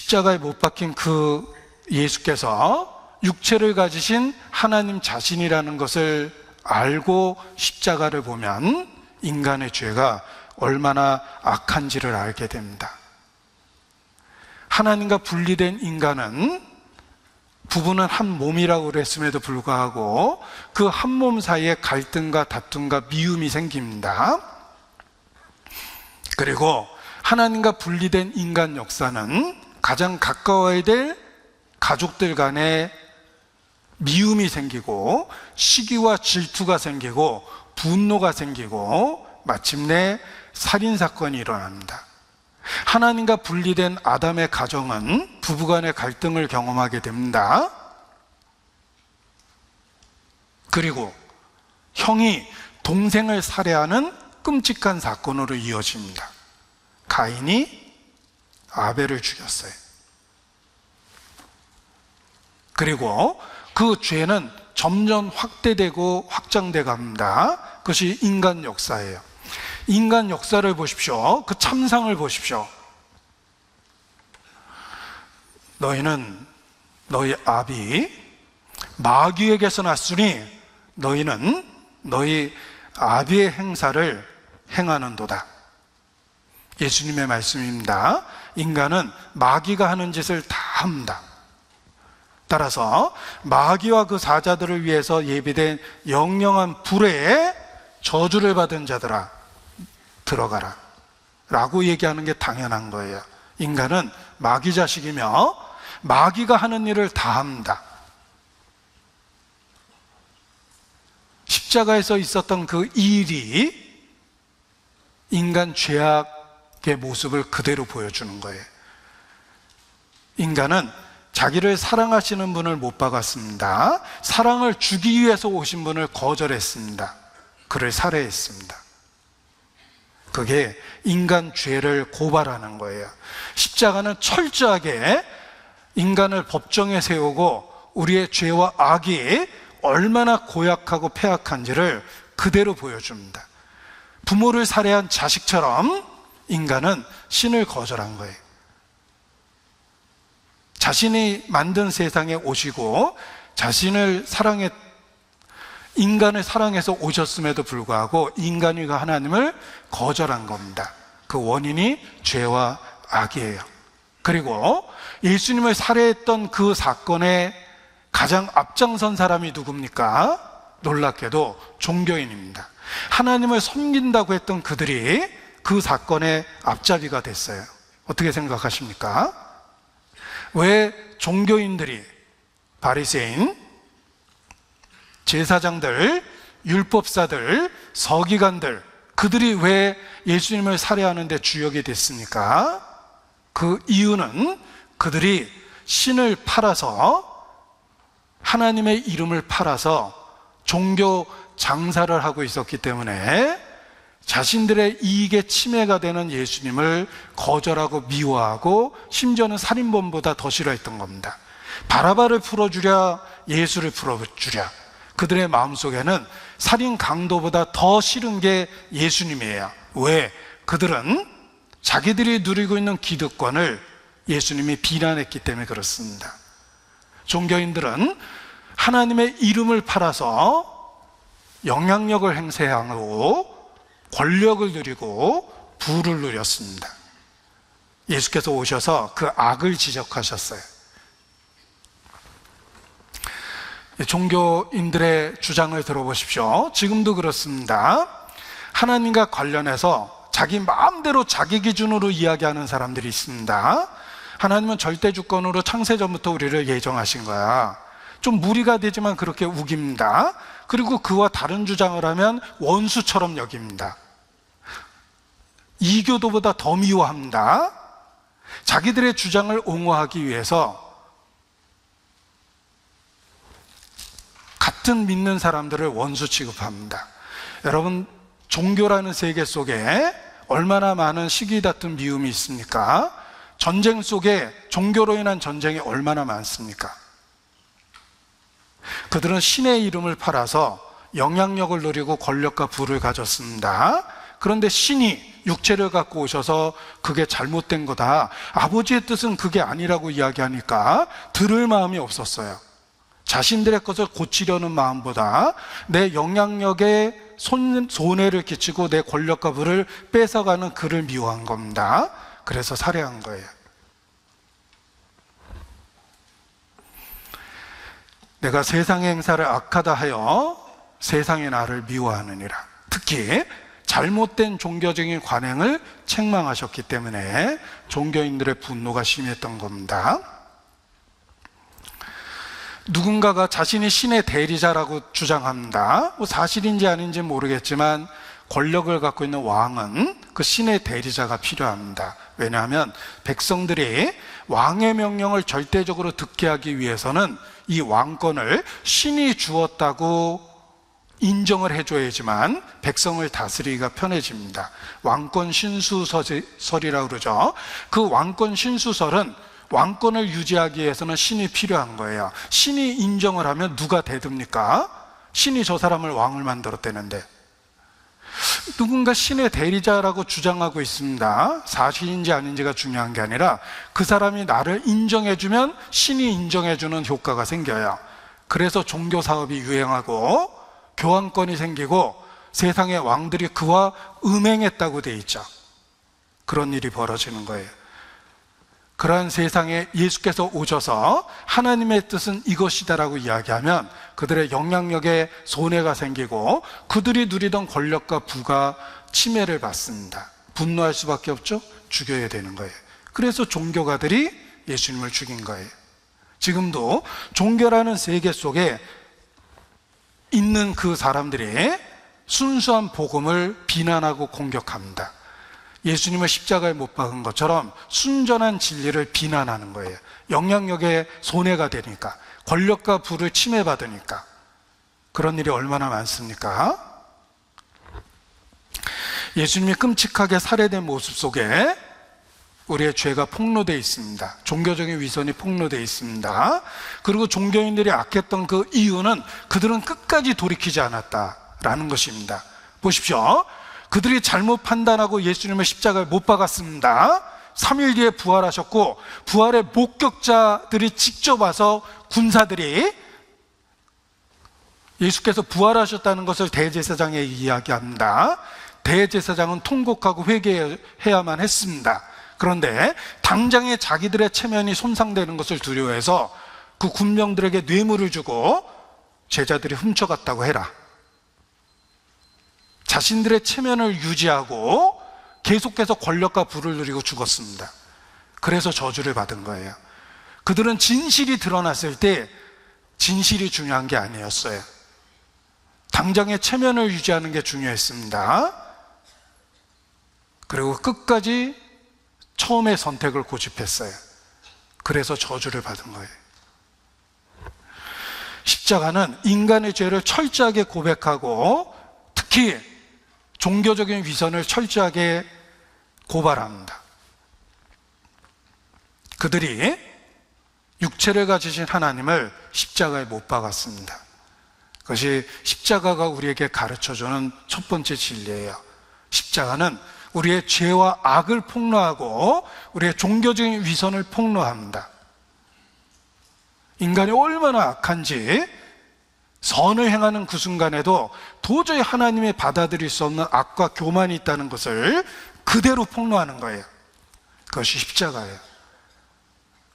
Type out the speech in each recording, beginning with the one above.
십자가에 못 박힌 그 예수께서 육체를 가지신 하나님 자신이라는 것을 알고 십자가를 보면 인간의 죄가 얼마나 악한지를 알게 됩니다. 하나님과 분리된 인간은 부부는 한 몸이라고 그랬음에도 불구하고 그 한 몸 사이에 갈등과 다툼과 미움이 생깁니다. 그리고 하나님과 분리된 인간 역사는 가장 가까워야 될 가족들 간에 미움이 생기고 시기와 질투가 생기고 분노가 생기고 마침내 살인사건이 일어납니다. 하나님과 분리된 아담의 가정은 부부간의 갈등을 경험하게 됩니다. 그리고 형이 동생을 살해하는 끔찍한 사건으로 이어집니다. 가인이 아벨을 죽였어요. 그리고 그 죄는 점점 확대되고 확장돼 갑니다. 그것이 인간 역사예요. 인간 역사를 보십시오. 그 참상을 보십시오. 너희는 너희 아비 마귀에게서 났으니 너희는 너희 아비의 행사를 행하는도다. 예수님의 말씀입니다. 인간은 마귀가 하는 짓을 다 합니다. 따라서 마귀와 그 사자들을 위해서 예비된 영영한 불에 저주를 받은 자들아 들어가라 라고 얘기하는 게 당연한 거예요. 인간은 마귀 자식이며 마귀가 하는 일을 다 합니다. 십자가에서 있었던 그 일이 인간 죄악의 모습을 그대로 보여주는 거예요. 인간은 자기를 사랑하시는 분을 못 박았습니다. 사랑을 주기 위해서 오신 분을 거절했습니다. 그를 살해했습니다. 그게 인간 죄를 고발하는 거예요. 십자가는 철저하게 인간을 법정에 세우고 우리의 죄와 악이 얼마나 고약하고 폐악한지를 그대로 보여줍니다. 부모를 살해한 자식처럼 인간은 신을 거절한 거예요. 자신이 만든 세상에 오시고 자신을 인간을 사랑해서 오셨음에도 불구하고 인간이 하나님을 거절한 겁니다. 그 원인이 죄와 악이에요. 그리고 예수님을 살해했던 그 사건에 가장 앞장선 사람이 누굽니까? 놀랍게도 종교인입니다. 하나님을 섬긴다고 했던 그들이 그 사건의 앞잡이가 됐어요. 어떻게 생각하십니까? 왜 종교인들이, 바리새인, 제사장들, 율법사들, 서기관들, 그들이 왜 예수님을 살해하는 데 주역이 됐습니까? 그 이유는 그들이 신을 팔아서, 하나님의 이름을 팔아서 종교 장사를 하고 있었기 때문에 자신들의 이익에 침해가 되는 예수님을 거절하고 미워하고 심지어는 살인범보다 더 싫어했던 겁니다. 바라바를 풀어주랴 예수를 풀어주랴. 그들의 마음속에는 살인 강도보다 더 싫은 게 예수님이에요. 왜? 그들은 자기들이 누리고 있는 기득권을 예수님이 비난했기 때문에 그렇습니다. 종교인들은 하나님의 이름을 팔아서 영향력을 행사하고 권력을 누리고 부를 누렸습니다. 예수께서 오셔서 그 악을 지적하셨어요. 종교인들의 주장을 들어보십시오. 지금도 그렇습니다. 하나님과 관련해서 자기 마음대로 자기 기준으로 이야기하는 사람들이 있습니다. 하나님은 절대 주권으로 창세전부터 우리를 예정하신 거야. 좀 무리가 되지만 그렇게 우깁니다. 그리고 그와 다른 주장을 하면 원수처럼 여깁니다. 이교도보다 더 미워합니다. 자기들의 주장을 옹호하기 위해서 같은 믿는 사람들을 원수 취급합니다. 여러분, 종교라는 세계 속에 얼마나 많은 시기 다툼 미움이 있습니까? 전쟁 속에 종교로 인한 전쟁이 얼마나 많습니까? 그들은 신의 이름을 팔아서 영향력을 누리고 권력과 부를 가졌습니다. 그런데 신이 육체를 갖고 오셔서 그게 잘못된 거다, 아버지의 뜻은 그게 아니라고 이야기하니까 들을 마음이 없었어요. 자신들의 것을 고치려는 마음보다 내 영향력에 손해를 끼치고 내 권력과 부를 뺏어가는 그를 미워한 겁니다. 그래서 살해한 거예요. 내가 세상의 행사를 악하다 하여 세상의 나를 미워하느니라. 특히 잘못된 종교적인 관행을 책망하셨기 때문에 종교인들의 분노가 심했던 겁니다. 누군가가 자신이 신의 대리자라고 주장합니다. 사실인지 아닌지 모르겠지만 권력을 갖고 있는 왕은 그 신의 대리자가 필요합니다. 왜냐하면 백성들이 왕의 명령을 절대적으로 듣게 하기 위해서는 이 왕권을 신이 주었다고 인정을 해줘야지만 백성을 다스리기가 편해집니다. 왕권 신수설이라고 그러죠. 그 왕권 신수설은 왕권을 유지하기 위해서는 신이 필요한 거예요. 신이 인정을 하면 누가 대듭니까? 신이 저 사람을 왕을 만들었다는데. 누군가 신의 대리자라고 주장하고 있습니다. 사실인지 아닌지가 중요한 게 아니라 그 사람이 나를 인정해주면 신이 인정해주는 효과가 생겨요. 그래서 종교 사업이 유행하고 교황권이 생기고 세상의 왕들이 그와 음행했다고 돼 있죠. 그런 일이 벌어지는 거예요. 그러한 세상에 예수께서 오셔서 하나님의 뜻은 이것이다라고 이야기하면 그들의 영향력에 손해가 생기고 그들이 누리던 권력과 부가 침해를 받습니다. 분노할 수밖에 없죠. 죽여야 되는 거예요. 그래서 종교가들이 예수님을 죽인 거예요. 지금도 종교라는 세계 속에 있는 그 사람들이 순수한 복음을 비난하고 공격합니다. 예수님을 십자가에 못 박은 것처럼 순전한 진리를 비난하는 거예요. 영향력에 손해가 되니까, 권력과 부를 침해받으니까. 그런 일이 얼마나 많습니까? 예수님이 끔찍하게 살해된 모습 속에 우리의 죄가 폭로되어 있습니다. 종교적인 위선이 폭로되어 있습니다. 그리고 종교인들이 악했던 그 이유는 그들은 끝까지 돌이키지 않았다라는 것입니다. 보십시오. 그들이 잘못 판단하고 예수님을 십자가에 못 박았습니다. 3일 뒤에 부활하셨고 부활의 목격자들이 직접 와서 군사들이 예수께서 부활하셨다는 것을 대제사장에 이야기합니다. 대제사장은 통곡하고 회개해야만 했습니다. 그런데 당장에 자기들의 체면이 손상되는 것을 두려워해서 그 군병들에게 뇌물을 주고 제자들이 훔쳐갔다고 해라. 자신들의 체면을 유지하고 계속해서 권력과 부를 누리고 죽었습니다. 그래서 저주를 받은 거예요. 그들은 진실이 드러났을 때 진실이 중요한 게 아니었어요. 당장의 체면을 유지하는 게 중요했습니다. 그리고 끝까지 처음의 선택을 고집했어요. 그래서 저주를 받은 거예요. 십자가는 인간의 죄를 철저하게 고백하고 특히 종교적인 위선을 철저하게 고발합니다. 그들이 육체를 가지신 하나님을 십자가에 못 박았습니다. 그것이 십자가가 우리에게 가르쳐주는 첫 번째 진리예요. 십자가는 우리의 죄와 악을 폭로하고 우리의 종교적인 위선을 폭로합니다. 인간이 얼마나 악한지 선을 행하는 그 순간에도 도저히 하나님이 받아들일 수 없는 악과 교만이 있다는 것을 그대로 폭로하는 거예요. 그것이 십자가예요.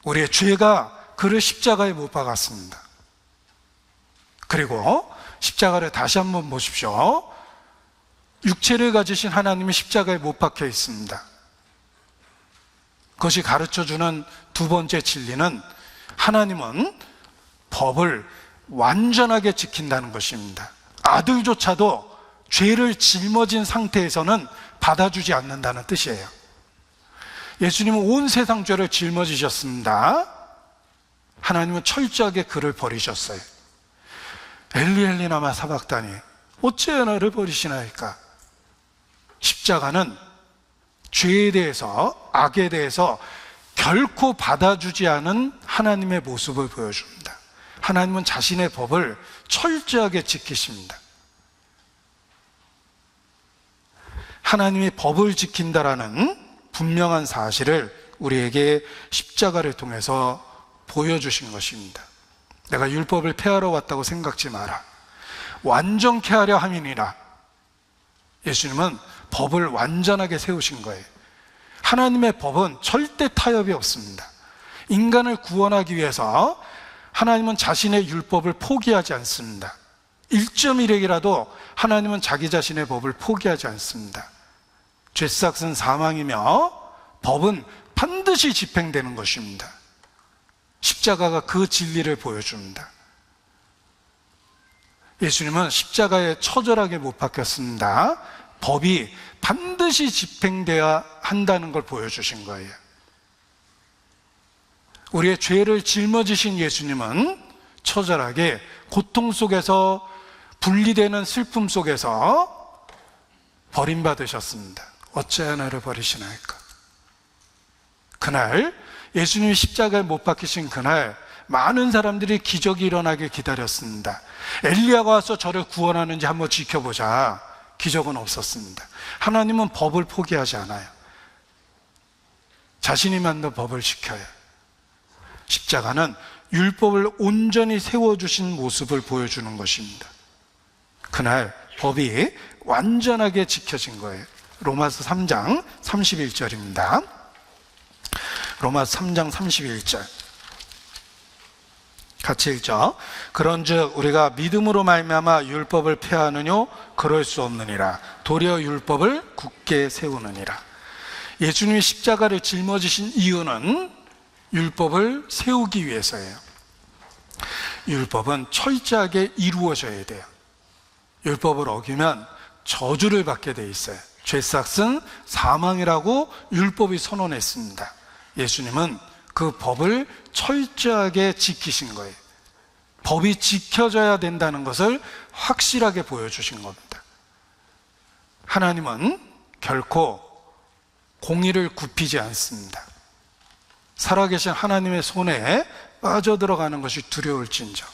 우리의 죄가 그를 십자가에 못 박았습니다. 그리고 십자가를 다시 한번 보십시오. 육체를 가지신 하나님이 십자가에 못 박혀 있습니다. 그것이 가르쳐주는 두 번째 진리는 하나님은 법을 완전하게 지킨다는 것입니다. 아들조차도 죄를 짊어진 상태에서는 받아주지 않는다는 뜻이에요. 예수님은 온 세상 죄를 짊어지셨습니다. 하나님은 철저하게 그를 버리셨어요. 엘리 엘리 라마 사박다니 어찌 나를 버리시나이까. 십자가는 죄에 대해서, 악에 대해서 결코 받아주지 않은 하나님의 모습을 보여줍니다. 하나님은 자신의 법을 철저하게 지키십니다. 하나님이 법을 지킨다라는 분명한 사실을 우리에게 십자가를 통해서 보여주신 것입니다. 내가 율법을 폐하러 왔다고 생각지 마라. 완전케 하려 함이니라. 예수님은 법을 완전하게 세우신 거예요. 하나님의 법은 절대 타협이 없습니다. 인간을 구원하기 위해서 하나님은 자신의 율법을 포기하지 않습니다. 1.1핵이라도 하나님은 자기 자신의 법을 포기하지 않습니다. 죄삭은 사망이며 법은 반드시 집행되는 것입니다. 십자가가 그 진리를 보여줍니다. 예수님은 십자가에 처절하게 못 박혔습니다. 법이 반드시 집행되어야 한다는 걸 보여주신 거예요. 우리의 죄를 짊어지신 예수님은 처절하게 고통 속에서 분리되는 슬픔 속에서 버림받으셨습니다. 어찌하여 나를 버리시나이까. 그날 예수님이 십자가에 못 박히신 그날 많은 사람들이 기적이 일어나길 기다렸습니다. 엘리야가 와서 저를 구원하는지 한번 지켜보자. 기적은 없었습니다. 하나님은 법을 포기하지 않아요. 자신이 만든 법을 지켜요. 십자가는 율법을 온전히 세워주신 모습을 보여주는 것입니다. 그날 법이 완전하게 지켜진 거예요. 로마서 3장 31절입니다. 로마서 3장 31절 같이 읽죠. 그런즉 우리가 믿음으로 말미암아 율법을 폐하느뇨 그럴 수 없느니라. 도리어 율법을 굳게 세우느니라. 예수님이 십자가를 짊어지신 이유는 율법을 세우기 위해서예요. 율법은 철저하게 이루어져야 돼요. 율법을 어기면 저주를 받게 돼 있어요. 죄삭은 사망이라고 율법이 선언했습니다. 예수님은 그 법을 철저하게 지키신 거예요. 법이 지켜져야 된다는 것을 확실하게 보여주신 겁니다. 하나님은 결코 공의를 굽히지 않습니다. 살아계신 하나님의 손에 빠져들어가는 것이 두려울진저.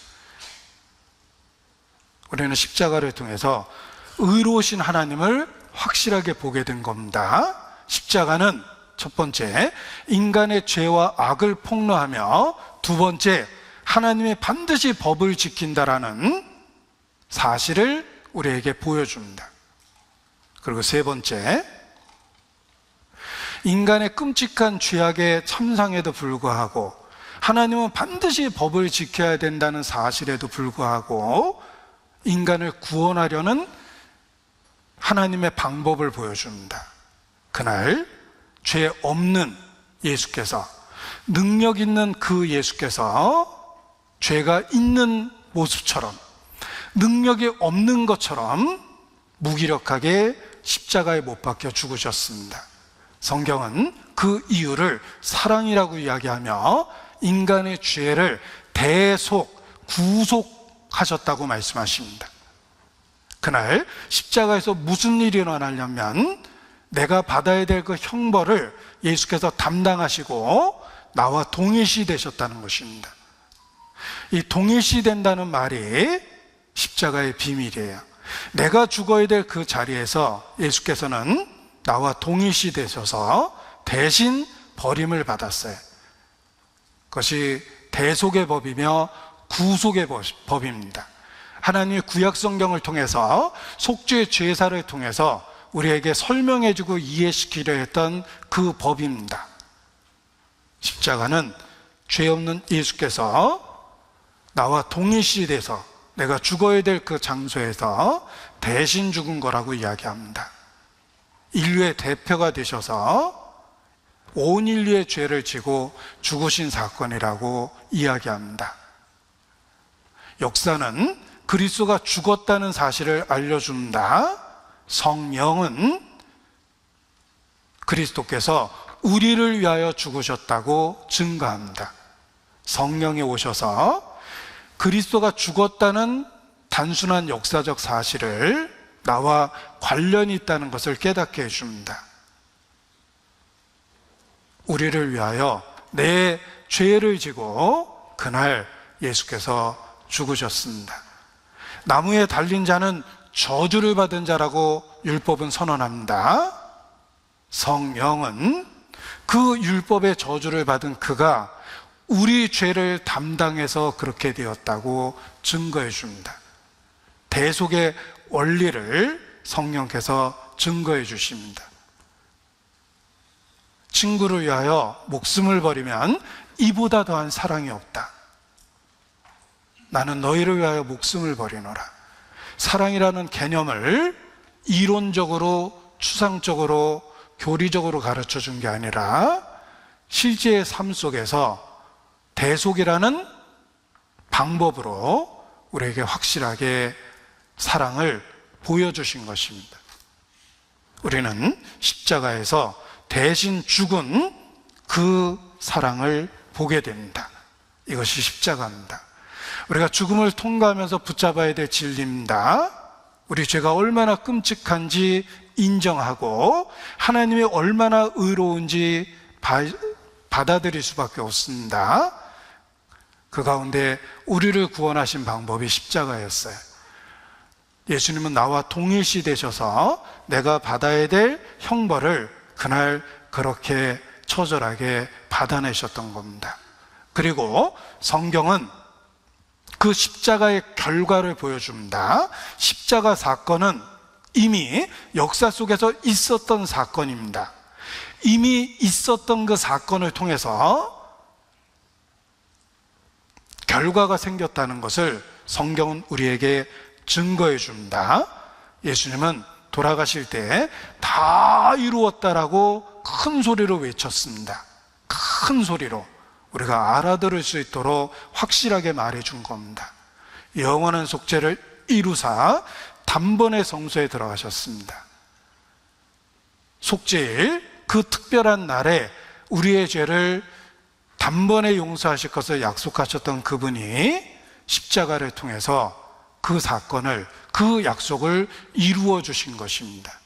우리는 십자가를 통해서 의로우신 하나님을 확실하게 보게 된 겁니다. 십자가는 첫 번째, 인간의 죄와 악을 폭로하며, 두 번째, 하나님이 반드시 법을 지킨다라는 사실을 우리에게 보여줍니다. 그리고 세 번째, 인간의 끔찍한 죄악의 참상에도 불구하고 하나님은 반드시 법을 지켜야 된다는 사실에도 불구하고 인간을 구원하려는 하나님의 방법을 보여줍니다. 그날 죄 없는 예수께서, 능력 있는 그 예수께서 죄가 있는 모습처럼, 능력이 없는 것처럼 무기력하게 십자가에 못 박혀 죽으셨습니다. 성경은 그 이유를 사랑이라고 이야기하며 인간의 죄를 구속하셨다고 말씀하십니다. 그날 십자가에서 무슨 일이 일어나려면 내가 받아야 될 그 형벌을 예수께서 담당하시고 나와 동일시 되셨다는 것입니다. 이 동일시 된다는 말이 십자가의 비밀이에요. 내가 죽어야 될 그 자리에서 예수께서는 나와 동일시 되셔서 대신 버림을 받았어요. 그것이 대속의 법이며 구속의 법입니다. 하나님의 구약 성경을 통해서 속죄의 제사를 통해서 우리에게 설명해주고 이해시키려 했던 그 법입니다. 십자가는 죄 없는 예수께서 나와 동일시 돼서 내가 죽어야 될 그 장소에서 대신 죽은 거라고 이야기합니다. 인류의 대표가 되셔서 온 인류의 죄를 지고 죽으신 사건이라고 이야기합니다. 역사는 그리스도가 죽었다는 사실을 알려줍니다. 성령은 그리스도께서 우리를 위하여 죽으셨다고 증거합니다. 성령이 오셔서 그리스도가 죽었다는 단순한 역사적 사실을 나와 관련이 있다는 것을 깨닫게 해줍니다. 우리를 위하여 내 죄를 지고 그날 예수께서 죽으셨습니다. 나무에 달린 자는 저주를 받은 자라고 율법은 선언합니다. 성령은 그 율법의 저주를 받은 그가 우리 죄를 담당해서 그렇게 되었다고 증거해 줍니다. 대속의 원리를 성령께서 증거해 주십니다. 친구를 위하여 목숨을 버리면 이보다 더한 사랑이 없다. 나는 너희를 위하여 목숨을 버리노라. 사랑이라는 개념을 이론적으로, 추상적으로, 교리적으로 가르쳐 준 게 아니라 실제의 삶 속에서 대속이라는 방법으로 우리에게 확실하게 사랑을 보여주신 것입니다. 우리는 십자가에서 대신 죽은 그 사랑을 보게 됩니다. 이것이 십자가입니다. 우리가 죽음을 통과하면서 붙잡아야 될 진리입니다. 우리 죄가 얼마나 끔찍한지 인정하고 하나님이 얼마나 의로운지 받아들일 수밖에 없습니다. 그 가운데 우리를 구원하신 방법이 십자가였어요. 예수님은 나와 동일시 되셔서 내가 받아야 될 형벌을 그날 그렇게 처절하게 받아내셨던 겁니다. 그리고 성경은 그 십자가의 결과를 보여줍니다. 십자가 사건은 이미 역사 속에서 있었던 사건입니다. 이미 있었던 그 사건을 통해서 결과가 생겼다는 것을 성경은 우리에게 증거해 줍니다. 예수님은 돌아가실 때 다 이루었다라고 큰 소리로 외쳤습니다. 큰 소리로 우리가 알아들을 수 있도록 확실하게 말해 준 겁니다. 영원한 속죄를 이루사 단번에 성소에 들어가셨습니다. 속죄일 그 특별한 날에 우리의 죄를 단번에 용서하실 것을 약속하셨던 그분이 십자가를 통해서 그 사건을, 그 약속을 이루어 주신 것입니다.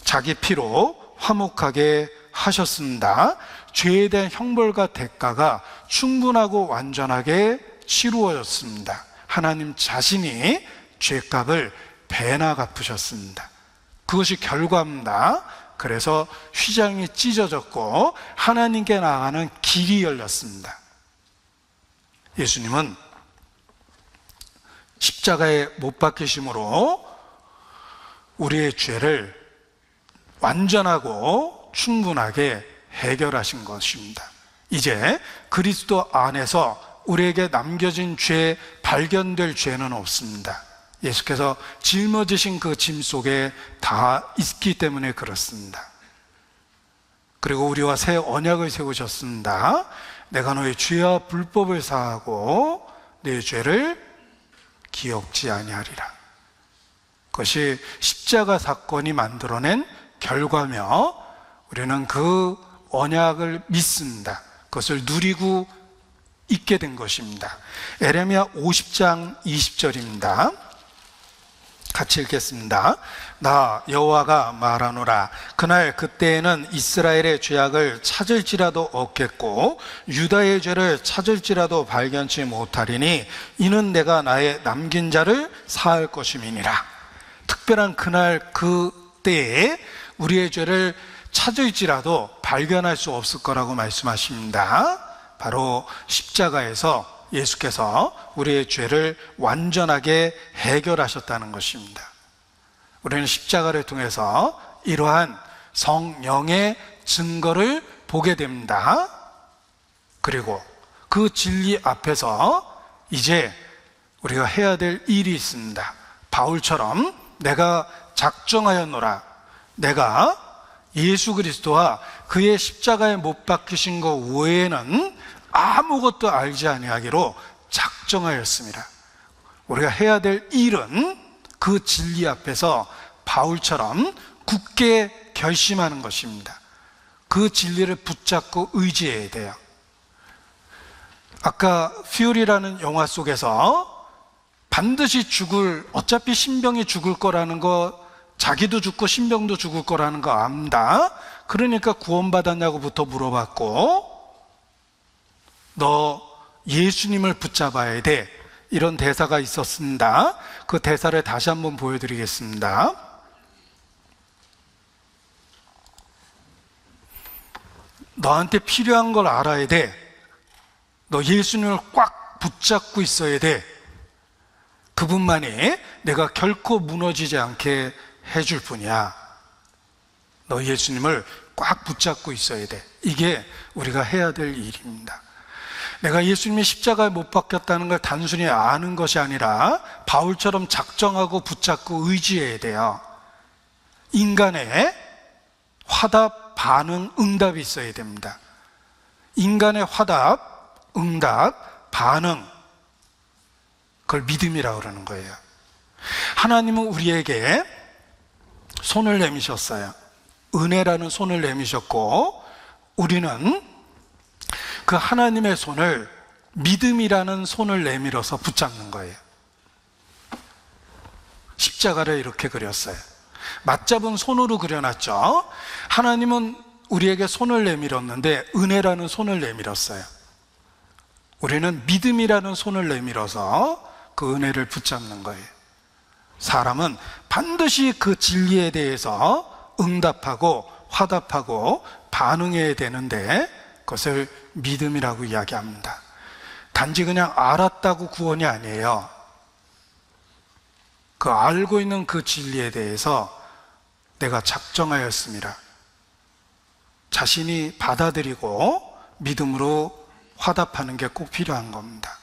자기 피로 화목하게 하셨습니다. 죄에 대한 형벌과 대가가 충분하고 완전하게 치루어졌습니다. 하나님 자신이 죄값을 배나 갚으셨습니다. 그것이 결과입니다. 그래서 휘장이 찢어졌고 하나님께 나아가는 길이 열렸습니다. 예수님은 십자가에 못 박히심으로 우리의 죄를 완전하고 충분하게 해결하신 것입니다. 이제 그리스도 안에서 우리에게 남겨진 죄, 발견될 죄는 없습니다. 예수께서 짊어지신 그 짐 속에 다 있기 때문에 그렇습니다. 그리고 우리와 새 언약을 세우셨습니다. 내가 너의 죄와 불법을 사하고 네 죄를 기억지 아니하리라. 그것이 십자가 사건이 만들어낸 결과며 우리는 그 언약을 믿습니다. 그것을 누리고 있게 된 것입니다. 에레미야 50장 20절입니다. 같이 읽겠습니다. 나 여호와가 말하노라. 그날 그때에는 이스라엘의 죄악을 찾을지라도 없겠고 유다의 죄를 찾을지라도 발견치 못하리니 이는 내가 나의 남긴 자를 사할 것임이니라. 특별한 그날 그때에 우리의 죄를 찾을지라도 발견할 수 없을 거라고 말씀하십니다. 바로 십자가에서 예수께서 우리의 죄를 완전하게 해결하셨다는 것입니다. 우리는 십자가를 통해서 이러한 성령의 증거를 보게 됩니다. 그리고 그 진리 앞에서 이제 우리가 해야 될 일이 있습니다. 바울처럼 내가 작정하였노라. 내가 예수 그리스도와 그의 십자가에 못 박히신 것 외에는 아무것도 알지 아니하기로 작정하였습니다. 우리가 해야 될 일은 그 진리 앞에서 바울처럼 굳게 결심하는 것입니다. 그 진리를 붙잡고 의지해야 돼요. 아까 퓨리라는 영화 속에서 반드시 어차피 신병이 죽을 거라는 거, 자기도 죽고 신병도 죽을 거라는 거 압니다. 그러니까 구원받았냐고부터 물어봤고, 너 예수님을 붙잡아야 돼. 이런 대사가 있었습니다. 그 대사를 다시 한번 보여드리겠습니다. 너한테 필요한 걸 알아야 돼. 너 예수님을 꽉 붙잡고 있어야 돼. 그분만이 내가 결코 무너지지 않게 해줄 분이야. 너 예수님을 꽉 붙잡고 있어야 돼. 이게 우리가 해야 될 일입니다. 내가 예수님이 십자가에 못 박혔다는 걸 단순히 아는 것이 아니라 바울처럼 작정하고 붙잡고 의지해야 돼요. 인간의 화답, 반응, 응답이 있어야 됩니다. 인간의 화답, 응답, 반응, 그걸 믿음이라고 그러는 거예요. 하나님은 우리에게 손을 내미셨어요. 은혜라는 손을 내미셨고, 우리는 그 하나님의 손을 믿음이라는 손을 내밀어서 붙잡는 거예요. 십자가를 이렇게 그렸어요. 맞잡은 손으로 그려놨죠. 하나님은 우리에게 손을 내밀었는데 은혜라는 손을 내밀었어요. 우리는 믿음이라는 손을 내밀어서 그 은혜를 붙잡는 거예요. 사람은 반드시 그 진리에 대해서 응답하고 화답하고 반응해야 되는데 그것을 믿음이라고 이야기합니다. 단지 그냥 알았다고 구원이 아니에요. 그 알고 있는 그 진리에 대해서 내가 작정하였습니다. 자신이 받아들이고 믿음으로 화답하는 게 꼭 필요한 겁니다.